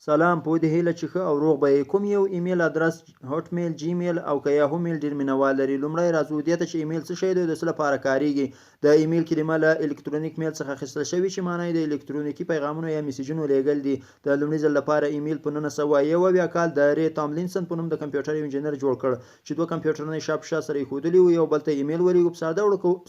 سلام، په دې هیله چې ښه او روغ به یې. کوم یو ایمیل ادرس هاټ میل، جیمېل او که یاهو میل ډېر مینوال لري. لومړی راځو دې ته چې ایمیل څه شی دی او د څه لپاره کاریږي. د ایمیل کلمه له الکترونیک میل څخه اخیستل شوې چې معنی یې د الکترونیکي پیغامونو یا میسیجونو لیږل دي. د لومړي ځل لپاره ایمیل په 1901 کال د ری تاملینسن په نوم د کمپیوټر یو انجینر جوړ کړ چې دوه کمپیوټرونه یې شا په شا سره ایښودلي وو، یو بل ته ایمیل ولیږو. په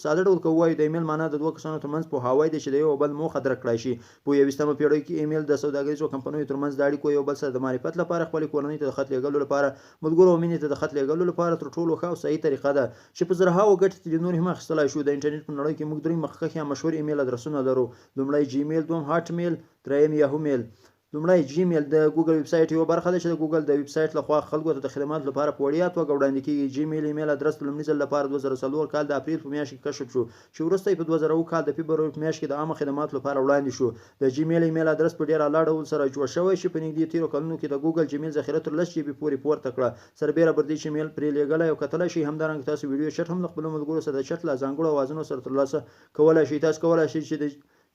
ساده ډول که ووایو د ایمیل معنی د دوه کسانو ترمنځ پوهاوی دی چې د یو بل موخه درک کړای شي. په 21مه پیړۍ کې ایمیل د سوداګریزو کمپنیو ترمنځ د اړیکو یو بل سره د معرفت لپاره، خپلې کورنۍ ته د خط لیږلو لپاره، ملګرو او مینې ته د خط لیږلو لپاره تر ټولو ښه او صحیح طریقه ده چې په زرهاوو ګټې ترې نورې هم اخیستلی شو. د انټرنیټ په نړۍ کې موږ درې مخکښ یا مشهور ایمیل ادرسونه لرو. لومړی جیمېل، دویم هاټ میل، دریم یاهو میل. لومړی جیمېل د ګوګل ویب سایټ یوه برخه ده چې د ګوګل د ویب سایټ لخوا خلکو ته د خدماتو لپاره په وړیا توګه وړاندې کیږي. جیمېل ایمیل ادرس د لومړي ځل لپاره 2004 کال د اپریل په میاشت کې کشف شو چې وروسته یې په 2007 کال د فبروري په میاشت کې د عامه خدماتو لپاره وړاندې شو. د جیمېل ایمیل ادرس په ډېر اعلی ډول سره جوړ شوی چې په نږدې تیرو کلونو کې د ګوګل جیمېل ذخیره تر 10 جی بي پورې پورته کړه. سربیره پر دې چې ایمیل پرې لیږلی او کتلی شئ. همدارنګه تاسو ویډیو چټ هم د خپلو ملګرو سره د چټ له ځانګړو اوازونو سره ترلاسه کولی شئ. تاسو کولی شئ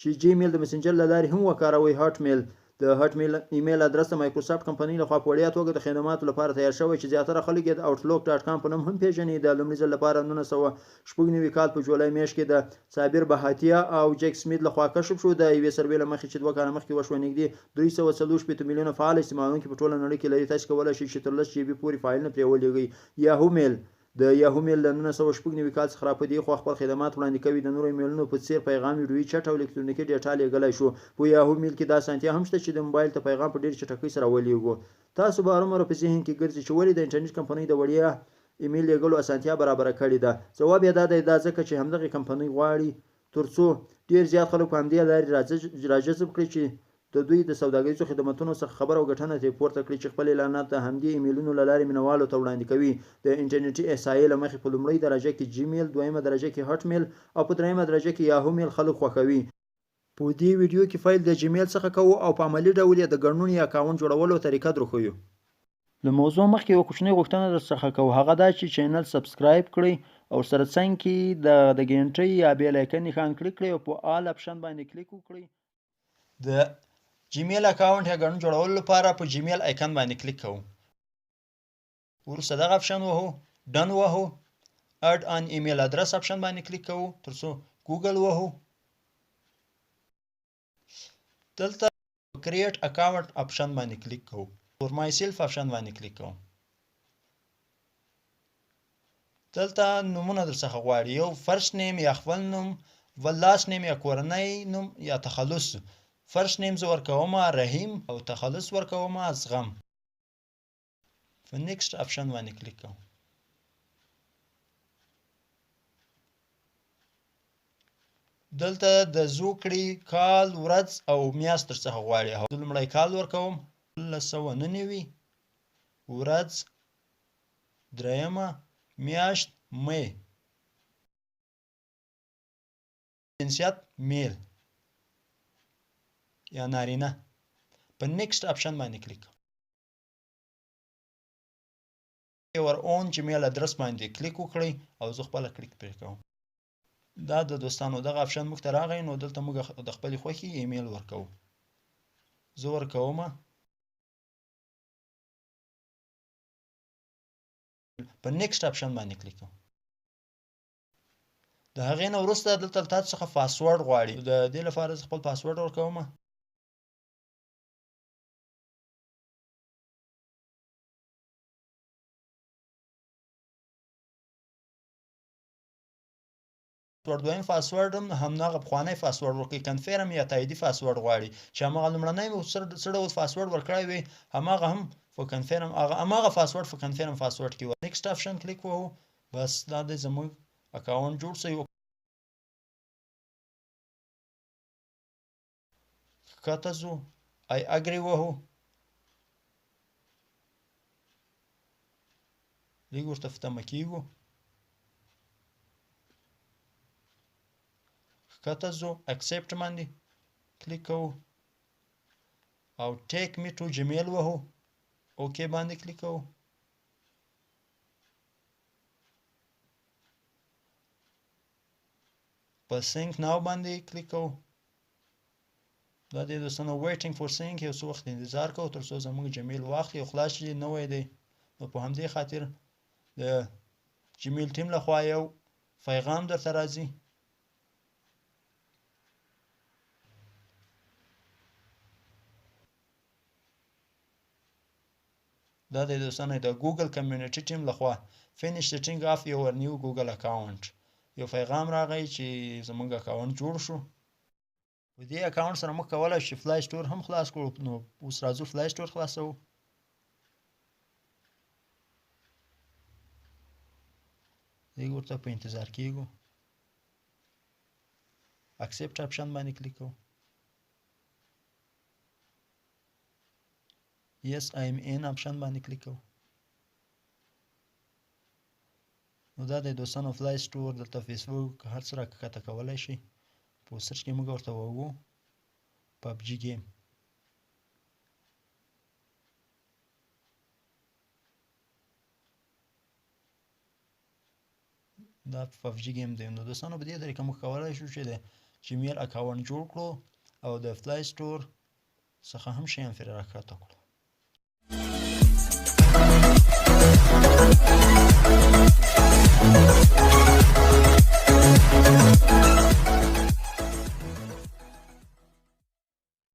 چې جیمېل د مسنجر له لارې هم وکاروئ. هاټ میل د هاټ میل ایمیل ادرس د مایکروسافټ کمپنۍ لخوا په وړیا توګه د خدماتو لپاره تیار شوی چې زیاتره خلک یې د outlook.com په نوم هم پیژني. د لومړي ځل لپاره 1996 کال په جولای میاشت کې د صابر بهاتیا او جیک سمیت لخوا کشف شو. د یوې سروې له مخې چې 2 کاله مخکې وشوه، نږدې 340 میلیونه فعال استعمالونکي په ټوله نړۍ کې لري. تاسو کولی شئ چې تر 10 جی بي پورې فایلونه پرې ولېږئ. یاهو میل د یاهو میل له 1996 کال څخه راپدې خوا خپل خدمات وړاندې کوي. د نورو ایمیلونو په څیر پیغام، ویډیویي چټ او الکترونیکي ډیټا لیږلی شو. په یاهو میل کې دا اسانتیا هم شته چې د موبایل ته پیغام په ډېرې چټکۍ سره ولېږو. تاسو به هرومرو په ذهن کې ګرځي چې ولې د انټرنیټ کمپنۍ د وړیا ایمیل لیږلو اسانتیا برابره کړې ده. ځواب یې دا دی، دا ځکه چې همدغې کمپنۍ غواړي ترڅو ډېر زیات خلک په همدې لارې راجذب کړي چې د دوی د سوداګریزو خدمتونو څخه خبر او ګټنه ترې پورته کړي چې خپل اعلانات د همدې ایمیلونو له لارې مینوالو ته وړاندې کوي. د انټرنیټي احصایې له مخې په لومړۍ درجه کې جیمېل، دویمه درجه کې هاټ میل او په دریمه درجه کې یاهو میل خلک خوښوي. په دې ویډیو کې فایل د جیمېل څخه کوو او په عملي ډول یې د ګړنون یا اکاونټ جوړولو طریقه درښیو. له موضوع مخکې یوه کوچنۍ غوښتنه درڅخه کوو، هغه دا چې چینل سبسکرایب کړئ او سره څنګ کې د ګنټۍ یا بیل آیکن نښان کلیک کړئ او په آل اپشن باندې کلیک وکړئ. د جیمېل اکاونټ یا ګړنون جوړولو لپاره په جیمېل آیکن باندې کلیک کوو. وروسته دغه اپشن وهو، ډن وهو. اډ ان ایمیل ادرس اپشن باندې کلیک کوو ترڅو ګوګل وهو. دلته کریټ اکاونټ اپشن باندې کلیک کوو. فور مای سیلف اپشن باندې کلیک کوو. دلته نومونه درڅخه غواړي، یو فرست نیم یا خپل نوم، بل لاست نیم یا کورنۍ نوم یا تخلص. فرست نیم زه ورکومه رحیم او تخلص ورکومه زغم. په نیکسټ اپشن باندې کلیک کوم. دلته د زوکړې کال، ورځ او میاشت درڅخه غواړي. لومړی کال ورکوم 1999، ورځ دریمه میاشت می، جنسیت میل یا نارینه. په نیکسټ اپشن باندې کلیک کوم. یور اون جیمېل ادرس باندې کلیک وکړئ او زه خپله کلیک پرې کوم. دا د دوستانو دغه اپشن موږ ته راغی، نو دلته موږ د خپلې خوښې ایمیل ورکوو. زه ورکومه. په نیکسټ اپشن باندې کلیک کوم. د هغې نه وروسته دلته تاسو څخه پاسورډ غواړي. د دې لپاره زه خپل پاسورډ ورکومه. دویم پاسورډ هم همدغه پخوانی پاسورډ ورکوي. کنفرم یا تاییدي پاسورډ غواړي چې هماغه لومړنی مو څه ډول پاسورډ ورکړی وي هماغه هم په کنفرم هماغه پاسورډ په کنفرم پاسورډ کې نیکسټ اپشن کلیک وهو. بس دا دی زموږ اکاونټ جوړ شوی. ښکته ځو، آی اګري وهو. لږ ورته په تمه کېږو. ښکته ځو، اکسپټ باندې کلیک کوو او ټیک می ټو جیمېل وهو. اوکې باندې کلیک کوو. په سینک ناو باندې کلیک کوو. دا دی دوستانو ویټینګ فور سینک یو څه وخت انتظار کوو تر څو زموږ جیمېل واخلي او خلاص شي نوی دی نو په همدې خاطر د جیمېل ټیم لخوا یو پیغام درته راځي دا دی دوستانو د ګوګل کمیونټي ټیم لخوا فینیش سیټینګ اف یور نیو ګوګل اکاونټ یو پیغام راغی چې زموږ اکاونټ جوړ شو په دې اکاونټ سره موږ کولی شو فلای سټور هم خلاص کړو نو اوس راځو فلای سټور خلاصوو دیګ ورته په انتظار کېږو اکسپټ اپشن باندې کلیک کوو yes I am in اپشن باندې کلیک کوو نو دا دی دوستانو فلای سټور دلته فیسبوک هر څه راښکته کولی شي په سرچ کې موږ ورته ووهو پبجي ګیم دا پبجي ګیم دی نو دوستانو په دې طریقه موږ کولی شو چې د جیمېل اکاونټ جوړ کړو او د فلای سټور څخه هم شیان پرې راښکته کړو